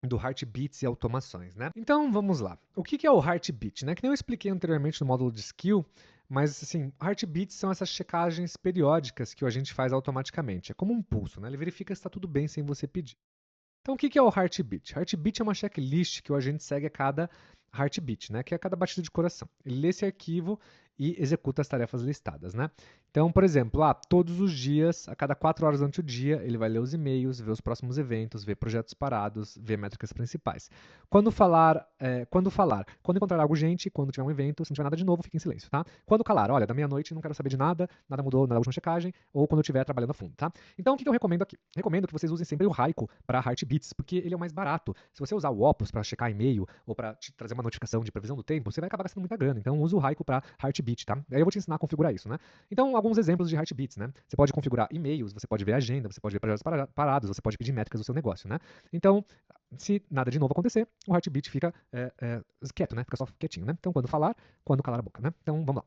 do Heartbeats e automações, né? Então, vamos lá. O que é o Heartbeat, né? Que nem eu expliquei anteriormente no módulo de skill, mas, assim, Heartbeats são essas checagens periódicas que a gente faz automaticamente. É como um pulso, né? Ele verifica se está tudo bem sem você pedir. Então, o que é o Heartbeat? Heartbeat é uma checklist que o agente segue a cada Heartbeat, né? Que é a cada batida de coração. Ele lê esse arquivo e executa as tarefas listadas, né? Então, por exemplo, todos os dias, a cada 4 horas durante o dia, ele vai ler os e-mails, ver os próximos eventos, ver projetos parados, ver métricas principais. Quando encontrar algo urgente, quando tiver um evento, se não tiver nada de novo, fique em silêncio, tá? Quando calar, olha, da meia-noite não quero saber de nada, nada mudou na última checagem, ou quando eu estiver trabalhando a fundo, tá? Então, o que eu recomendo aqui? Recomendo que vocês usem sempre o Haiku para Heartbeats, porque ele é o mais barato. Se você usar o Opus para checar e-mail ou para te trazer uma notificação de previsão do tempo, você vai acabar gastando muita grana. Então, use o Haiku para Heartbeat, tá? Aí eu vou te ensinar a configurar isso, né? Então, alguns exemplos de Heartbeats, né? Você pode configurar e-mails, você pode ver a agenda, você pode ver projetos parados, você pode pedir métricas do seu negócio, né? Então, se nada de novo acontecer, o Heartbeat fica quieto, né? Fica só quietinho, né? Então, quando falar, quando calar a boca, né? Então, vamos lá.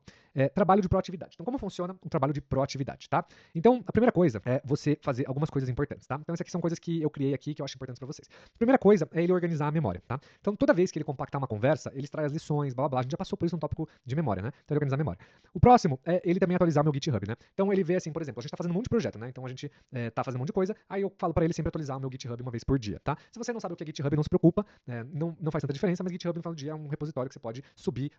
Trabalho de proatividade. Então, como funciona um trabalho de proatividade, tá? Então, a primeira coisa é você fazer algumas coisas importantes, tá? Então, essas aqui são coisas que eu criei aqui que eu acho importantes para vocês. A primeira coisa é ele organizar a memória, tá? Então, toda vez que ele compactar uma conversa, ele extrai as lições, blá blá blá. A gente já passou por isso no tópico de memória, né? Então, ele organizar a memória. O próximo é ele também atualizar o meu GitHub, né? Então, ele vê assim, por exemplo, a gente tá fazendo um monte de projeto, né? Então, a gente tá fazendo um monte de coisa, aí eu falo para ele sempre atualizar o meu GitHub uma vez por dia, tá? Se você não sabe o que é GitHub, não se preocupa, não faz tanta diferença, mas GitHub no final do dia é um repositório que você pode subir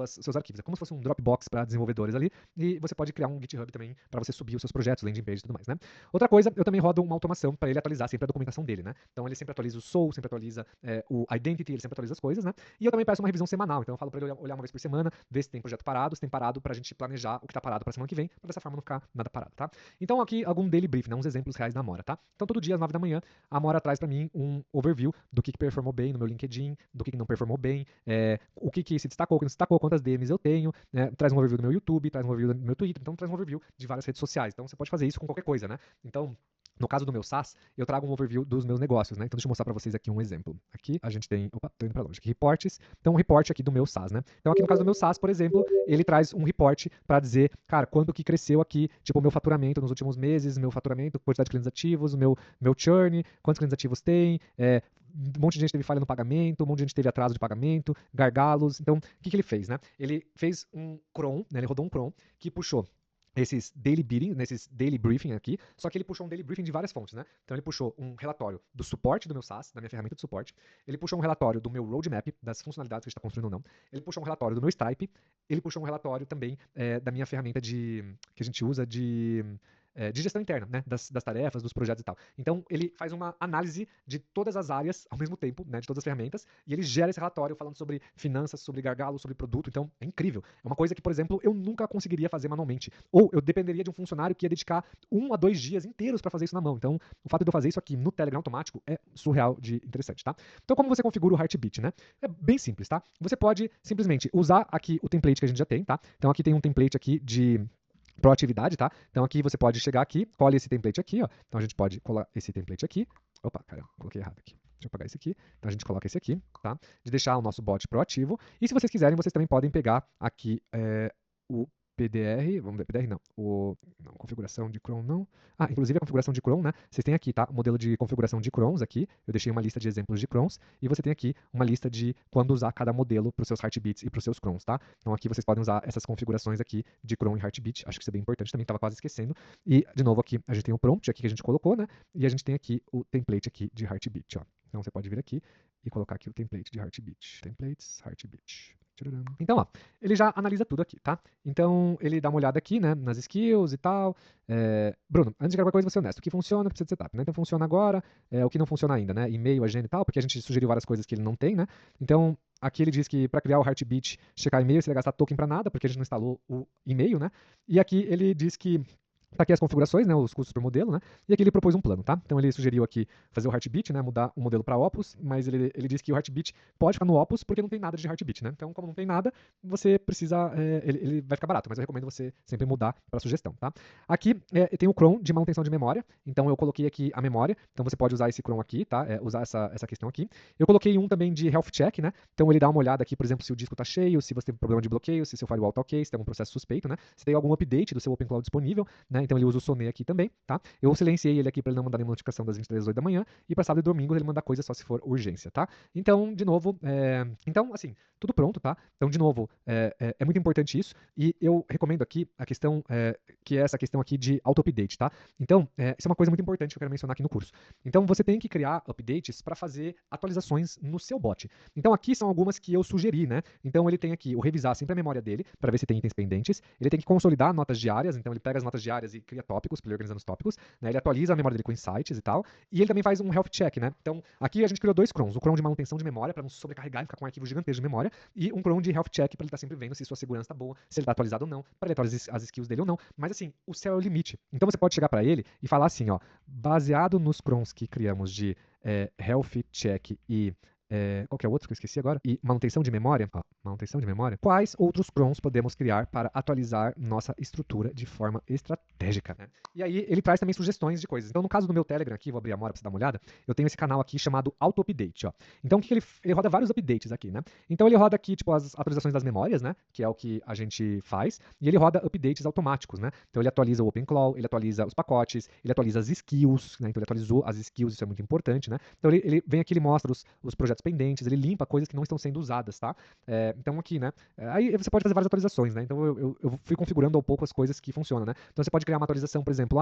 seus arquivos. É como se fosse um Dropbox para desenvolvedores ali, e você pode criar um GitHub também para você subir os seus projetos, landing page e tudo mais, né? Outra coisa, eu também rodo uma automação para ele atualizar sempre a documentação dele, né? Então ele sempre atualiza o SOL, sempre atualiza o Identity, ele sempre atualiza as coisas, né? E eu também peço uma revisão semanal, então eu falo para ele olhar uma vez por semana, ver se tem projeto parado, se tem parado pra gente planejar o que tá parado pra semana que vem, pra dessa forma não ficar nada parado, tá? Então aqui algum daily brief, né? Uns exemplos reais da Amora, tá? Então todo dia às 9 da manhã, a Amora traz para mim um overview do que performou bem no meu LinkedIn, do que não performou bem, o que se destacou, o que não se destacou, quantas DMs eu tenho, né? Traz um overview do meu YouTube, traz um overview do meu Twitter, então traz um overview de várias redes sociais. Então você pode fazer isso com qualquer coisa, né? Então, no caso do meu SaaS, eu trago um overview dos meus negócios, né? Então deixa eu mostrar para vocês aqui um exemplo. Aqui a gente tem, tô indo para longe, aqui reportes. Então um report aqui do meu SaaS, né? Então aqui no caso do meu SaaS, por exemplo, ele traz um report para dizer, cara, quanto que cresceu aqui, tipo o meu faturamento nos últimos meses, meu faturamento, quantidade de clientes ativos, o meu churn, quantos clientes ativos tem, um monte de gente teve falha no pagamento, um monte de gente teve atraso de pagamento, gargalos. Então, o que ele fez, né? Ele fez um cron, né? Ele rodou um cron que puxou esses daily bidding, nesses daily briefing aqui, só que ele puxou um daily briefing de várias fontes, né? Então ele puxou um relatório do suporte do meu SaaS, da minha ferramenta de suporte, ele puxou um relatório do meu roadmap, das funcionalidades que a gente está construindo ou não, ele puxou um relatório do meu Stripe, ele puxou um relatório também da minha ferramenta que a gente usa de gestão interna, né, das tarefas, dos projetos e tal. Então, ele faz uma análise de todas as áreas ao mesmo tempo, né, de todas as ferramentas, e ele gera esse relatório falando sobre finanças, sobre gargalo, sobre produto. Então, é incrível. É uma coisa que, por exemplo, eu nunca conseguiria fazer manualmente. Ou eu dependeria de um funcionário que ia dedicar 1 a 2 dias inteiros para fazer isso na mão. Então, o fato de eu fazer isso aqui no Telegram automático é surreal de interessante, tá? Então, como você configura o Heartbeat, né? É bem simples, tá? Você pode simplesmente usar aqui o template que a gente já tem, tá? Então, aqui tem um template aqui de proatividade, tá? Então aqui você pode chegar aqui, colhe esse template aqui, ó. Então a gente pode colar esse template aqui. Opa, cara, coloquei errado aqui. Deixa eu apagar esse aqui. Então a gente coloca esse aqui, tá? De deixar o nosso bot proativo. E se vocês quiserem, vocês também podem pegar aqui o PDR, vamos ver, PDR não, não, configuração de cron não. Inclusive a configuração de cron, né? Vocês têm aqui, tá? O modelo de configuração de crons aqui. Eu deixei uma lista de exemplos de crons. E você tem aqui uma lista de quando usar cada modelo para os seus Heartbeats e para os seus crons, tá? Então aqui vocês podem usar essas configurações aqui de cron e Heartbeat. Acho que isso é bem importante, também estava quase esquecendo. E, de novo, aqui a gente tem o prompt aqui que a gente colocou, né? E a gente tem aqui o template aqui de Heartbeat, ó. Então você pode vir aqui e colocar aqui o template de Heartbeat. Templates, Heartbeat. Então, ó, ele já analisa tudo aqui, tá? Então, ele dá uma olhada aqui, né, nas skills e tal. Bruno, antes de qualquer coisa, vou ser honesto. O que funciona precisa de setup, né? Então, funciona agora, o que não funciona ainda, né? E-mail, agenda e tal, porque a gente sugeriu várias coisas que ele não tem, né? Então, aqui ele diz que para criar o Heartbeat, checar e-mail, você vai gastar token para nada, porque a gente não instalou o e-mail, né? E aqui ele diz que tá aqui as configurações, né, os custos por modelo, né? E aqui ele propôs um plano, tá? Então ele sugeriu aqui fazer o Heartbeat, né, mudar o modelo para Opus, mas ele disse que o Heartbeat pode ficar no Opus porque não tem nada de Heartbeat, né? Então, como não tem nada, você precisa, ele vai ficar barato, mas eu recomendo você sempre mudar para sugestão, tá? Aqui tem o cron de manutenção de memória, então eu coloquei aqui a memória, então você pode usar esse cron aqui, tá? Usar essa questão aqui. Eu coloquei um também de health check, né? Então ele dá uma olhada aqui, por exemplo, se o disco tá cheio, se você tem problema de bloqueio, se seu firewall tá ok, se tem algum processo suspeito, né? Se tem algum update do seu OpenCloud disponível, né? Então ele usa o Sonnet aqui também, tá? Eu silenciei ele aqui para ele não mandar nenhuma notificação das 23 às 8 da manhã, e para sábado e domingo ele manda coisa só se for urgência, tá? Então, de novo, então, assim, tudo pronto, tá? Então, de novo, é muito importante isso, e eu recomendo aqui a questão, que é essa questão aqui de auto-update, tá? Então, isso é uma coisa muito importante que eu quero mencionar aqui no curso. Então, você tem que criar updates para fazer atualizações no seu bot. Então, aqui são algumas que eu sugeri, né? Então, ele tem aqui o revisar sempre a memória dele, para ver se tem itens pendentes. Ele tem que consolidar notas diárias, então ele pega as notas diárias e cria tópicos, para ele organizar os tópicos, né? Ele atualiza a memória dele com insights e tal. E ele também faz um health check, né? Então, aqui a gente criou dois crons. O cron de manutenção de memória, para não sobrecarregar e ficar com um arquivo gigantesco de memória, e um cron de health check, para ele estar sempre vendo se sua segurança está boa, se ele está atualizado ou não, para ele atualizar as skills dele ou não. Mas assim, o céu é o limite. Então você pode chegar para ele e falar assim, ó, baseado nos crons que criamos de health check e qual que é o outro que eu esqueci agora? E manutenção de memória. Manutenção de memória. Quais outros crons podemos criar para atualizar nossa estrutura de forma estratégica? Né? E aí ele traz também sugestões de coisas. Então no caso do meu Telegram aqui, vou abrir a Mora para você dar uma olhada, eu tenho esse canal aqui chamado Auto Update. Ó. Então o que ele roda vários updates aqui, né? Então ele roda aqui tipo as atualizações das memórias, né? Que é o que a gente faz. E ele roda updates automáticos, né? Então ele atualiza o OpenClaw, ele atualiza os pacotes, ele atualiza as skills, né? Então ele atualizou as skills, isso é muito importante, né? Então ele vem aqui, ele mostra os projetos pendentes, ele limpa coisas que não estão sendo usadas, tá? Então aqui, né? Aí você pode fazer várias atualizações, né? Então eu fui configurando ao pouco as coisas que funcionam, né? Então você pode criar uma atualização, por exemplo,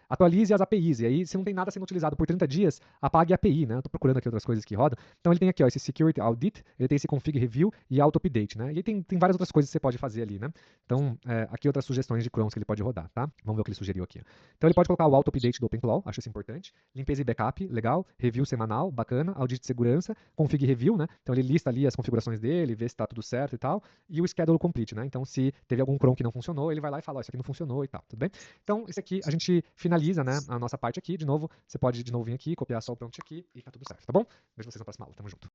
atualize as APIs, e aí se não tem nada sendo utilizado por 30 dias, apague a API, né? Eu tô procurando aqui outras coisas que rodam. Então ele tem aqui, ó, esse Security Audit, ele tem esse Config Review e Auto Update, né? E aí tem várias outras coisas que você pode fazer ali, né? Então, aqui outras sugestões de crons que ele pode rodar, tá? Vamos ver o que ele sugeriu aqui. Então ele pode colocar o Auto Update do OpenClaw, acho isso importante. Limpeza e backup, legal. Review semanal, bacana. Audit de segurança, config review, né? Então ele lista ali as configurações dele, vê se está tudo certo e tal. E o schedule complete, né? Então se teve algum cron que não funcionou, ele vai lá e fala, ó, isso aqui não funcionou e tal, tudo bem? Então esse aqui a gente finaliza, né, a nossa parte aqui. De novo, você pode de novo vir aqui, copiar só o prompt aqui e tá tudo certo, tá bom? Vejo vocês na próxima aula, tamo junto.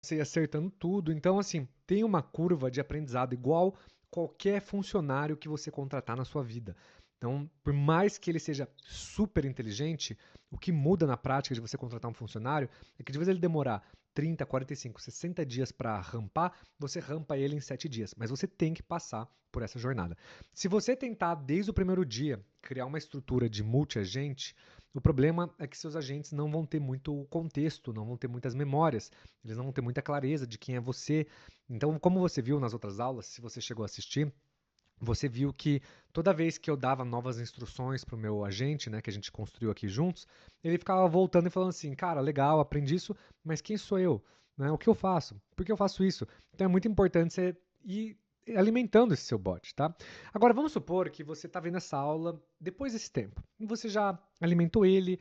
Você acertando tudo. Então, assim, tem uma curva de aprendizado igual qualquer funcionário que você contratar na sua vida. Então, por mais que ele seja super inteligente, o que muda na prática de você contratar um funcionário é que de vez ele demorar 30, 45, 60 dias para rampar, você rampa ele em 7 dias. Mas você tem que passar por essa jornada. Se você tentar, desde o primeiro dia, criar uma estrutura de multi-agente, o problema é que seus agentes não vão ter muito contexto, não vão ter muitas memórias, eles não vão ter muita clareza de quem é você. Então, como você viu nas outras aulas, se você chegou a assistir, você viu que toda vez que eu dava novas instruções para o meu agente, né, que a gente construiu aqui juntos, ele ficava voltando e falando assim, cara, legal, aprendi isso, mas quem sou eu? Né? O que eu faço? Por que eu faço isso? Então é muito importante você ir alimentando esse seu bot, tá? Agora vamos supor que você está vendo essa aula depois desse tempo. E você já alimentou ele,